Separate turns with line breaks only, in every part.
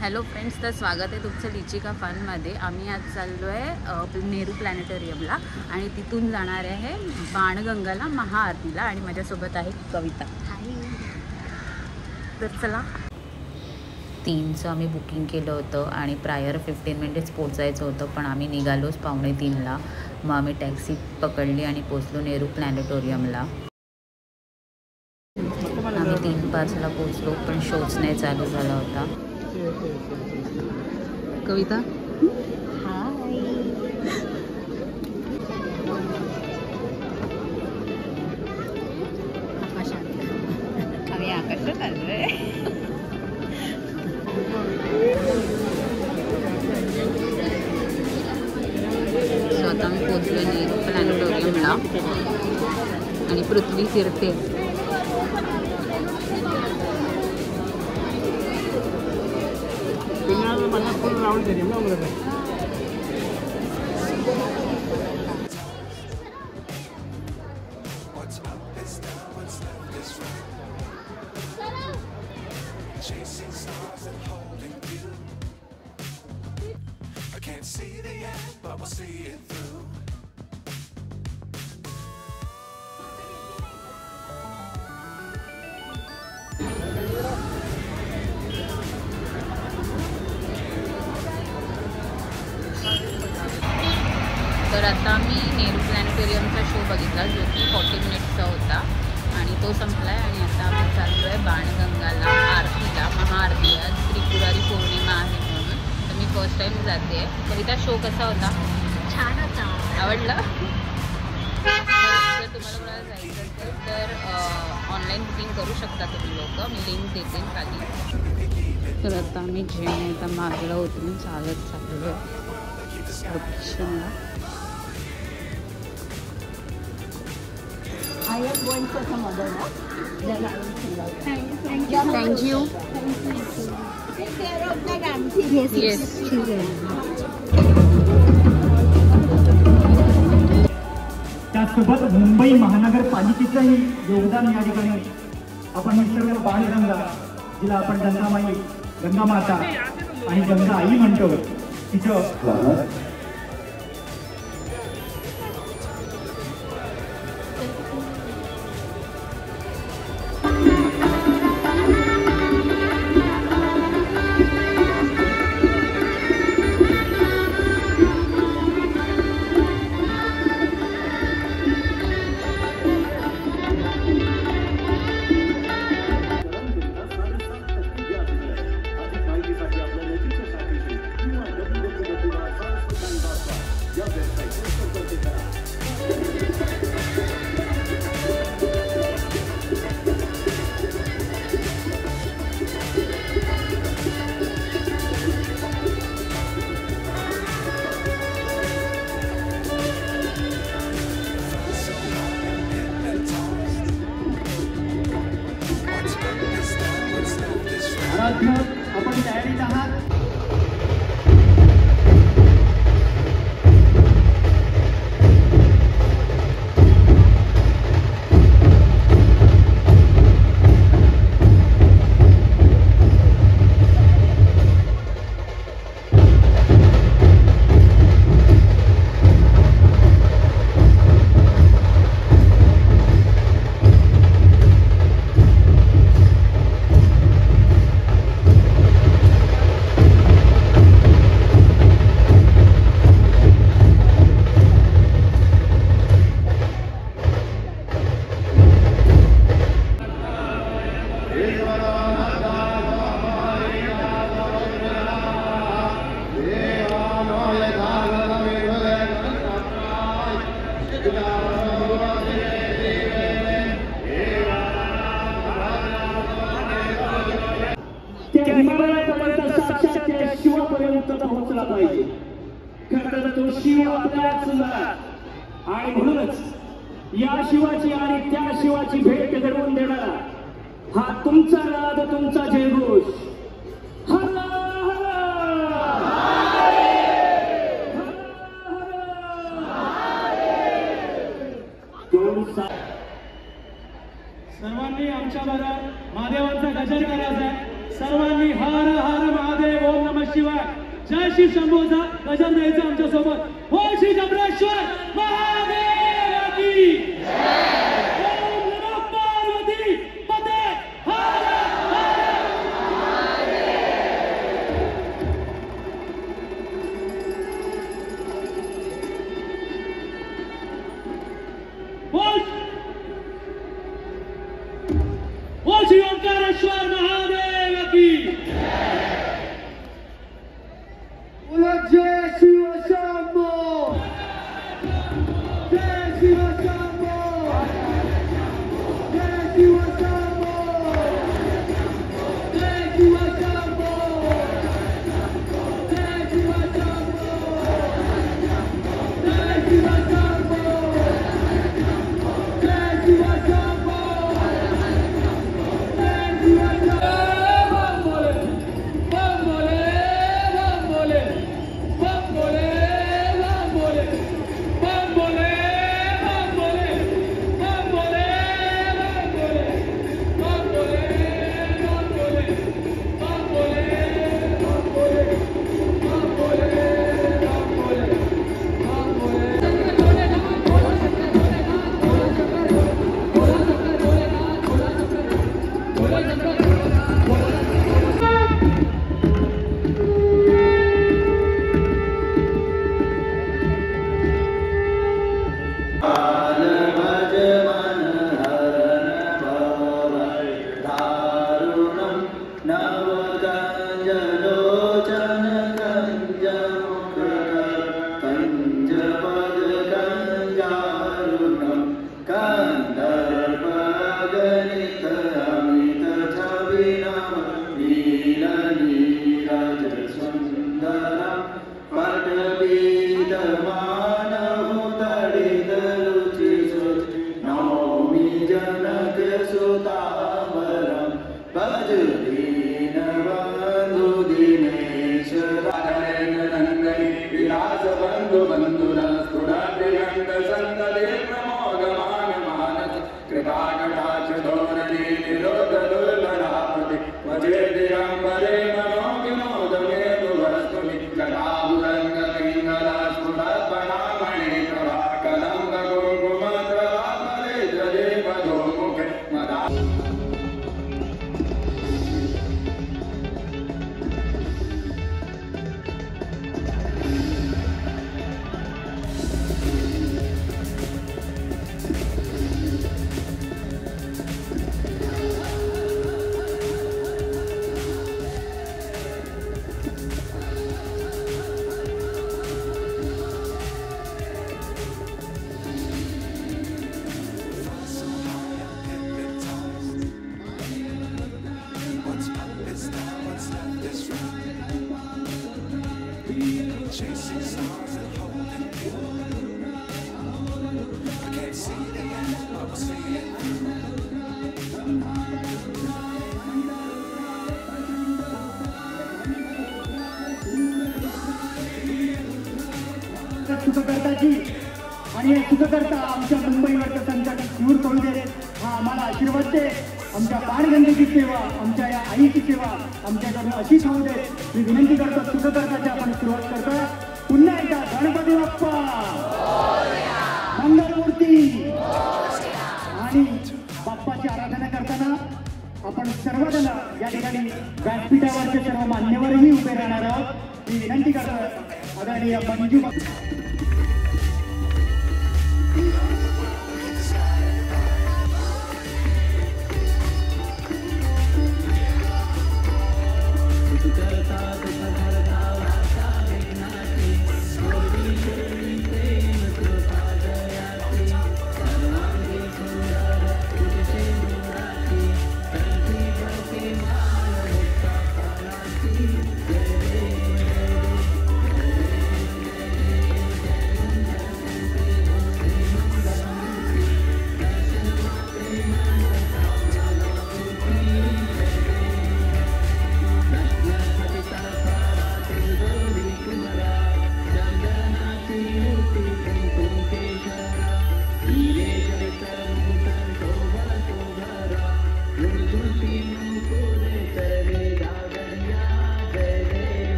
Hello friends, तर स्वागत आहे तुमचं लिचिका फनमध्ये। आम्ही आज चाललो आहे नेहरू प्लॅनेटोरियमला आणि तिथून जाणार आहे बाणगंगाला महाआरतीला आणि माझ्यासोबत आहे कविता। तर चला। 3चं आम्ही बुकिंग केलं होतं आणि प्रायर 15 मिनिट्स पोचायचं होतं, पण आम्ही निघालोच 2:45ला। मग आम्ही टॅक्सी पकडली आणि पोचलो नेहरू प्लॅनेटोरियमला। आम्ही 3:05ला पोचलो, पण शोच नाही चालू झाला होता। कविता हाय। आम्ही आकाशात आलोय। स्वतः मी पोचलो नेहरू प्लॅनेटोरियमला आणि पृथ्वी फिरते।
मला फुल राउंड करेल ना उधर
chasing stars and holding you. I can't see the end, but we'll see it through.
तर आता मी नेहरू प्लॅनेटोरियमचा शो बघितला, जो की 40 मिनिट्सचा होता आणि तो संपला आहे। आणि आता आम्ही चाललो आहे बाणगंगाला आरतीला, महाआरती। आज त्रिपुरारी पौर्णिमा आहे म्हणून तर मी फर्स्ट टाईम जाते आहे। कविता, शो कसा होता?
छान होता,
आवडला? जर तुम्हाला कोणाला जायचं असेल तर ऑनलाईन बुकिंग करू शकता तुम्ही लोक, मी लिंक देते खाली। तर आता आम्ही आता मागला उतरून चालत चाललो आहे लोकेशनला।
I am going for some other one. Then I will fill out. Thank
thank you.
Take care of that auntie. Yes.
त्यासोबत मुंबई महानगरपालिकेचंही योगदान या ठिकाणी आपण निसर्ग बाणगंगा, जिला आपण गंगामाई, गंगामाता आणि गंगा आई म्हणतो, तिचं आपण तयारीत आहात। शिवापर्यंत पोहोचला पाहिजे। खरं तो शिव आपल्याच आणि म्हणूनच या शिवाची आणि त्या शिवाची भेट घडवून देणारा हा तुमचा नाद, तुमचा जयघोष। हर सर्वांनी आमच्या बरोबर महादेवांचा गजर करायचा। सर्वांनी हर हर महादेव ओम नमः शिवाय जय श्री शंभूचा गजर द्यायचा आमच्या सोबत हो श्री डबरेश्वर महादेव की ओम नमः पार्वती पते हर हर बोल श्री ओंकारेश्वर महादेव की जय शिव शंभो जय शिव शंभो जय शिव शंभो जय शिव शंभो जय शिव शंभो जय शिव शंभो जय Shiv Shambho
Chasing stars and holding you. I can't see the end, but we'll see it through.
सुखकर्ताजी आणि हे सुखकर्ता आमच्या मुंबईवरचं संकट दूर करू दे हा आम्हाला आशीर्वाद दे. आमच्या बाणगंगेची सेवा आमच्या या आईची सेवा आमच्याकडून अशीच होऊ दे मी विनंती करतो. सुखकर्ताची आपण सुरुवात करतोय. पुन्हा एकदा गणपती बाप्पा मंगलमूर्ती आणि बाप्पाची आराधना करताना आपण सर्वजण या ठिकाणी व्यासपीठावरचे सर्व मान्यवरही उभे राहणार आहोत. मी विनंती करतो आदरणीय मंजू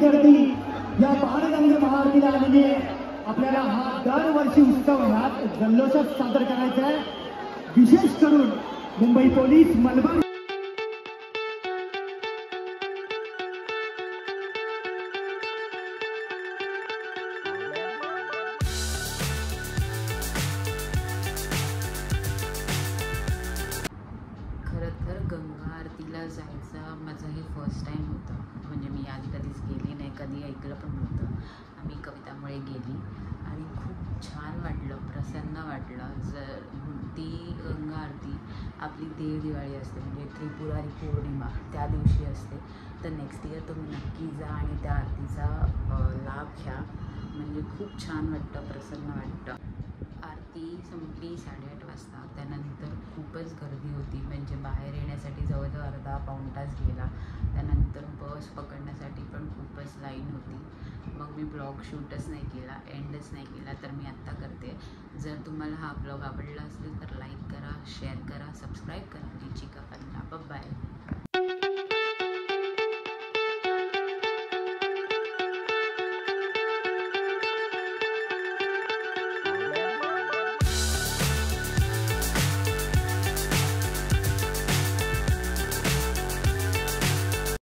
गर्दी या बाणगंगा महाआरतीला आलेली आहे. आपल्याला हा दरवर्षी उत्सव ह्यात जल्लोषात सादर करायचा आहे. विशेष करून मुंबई पोलीस मलबार
गंगा आरतीला जायचा माझा हे फर्स्ट टाईम होतं. म्हणजे मी आधी कधीच गेली नाही, कधी ऐकलं पण नव्हतं. आम्ही कवितामुळे गेली आणि खूप छान वाटलं, प्रसन्न वाटलं. जर ती गंगा आरती आपली दिवाळी असते, म्हणजे त्रिपुरारी पौर्णिमा त्या दिवशी असते. तर नेक्स्ट इयर तुम्ही नक्की जा आणि त्या आरतीचा लाभ घ्या. म्हणजे खूप छान वाटतं, प्रसन्न वाटतं. आरती संपली 8:30 वाजता. त्यानंतर खूपच गर्दी होती, म्हणजे बाहेर येण्यासाठी जवळजवळ अर्धा-पाऊण तास गेला. त्यानंतर बस पकडण्यासाठी पण खूपच लाईन होती. मग मी ब्लॉग शूटच नाही केला, एंडच नाही केला. तर मी आत्ता करते. जर तुम्हाला हा ब्लॉग आवडला असेल तर लाईक करा, शेअर करा, सबस्क्राईब करा. रिचिका पन्ना. बाय.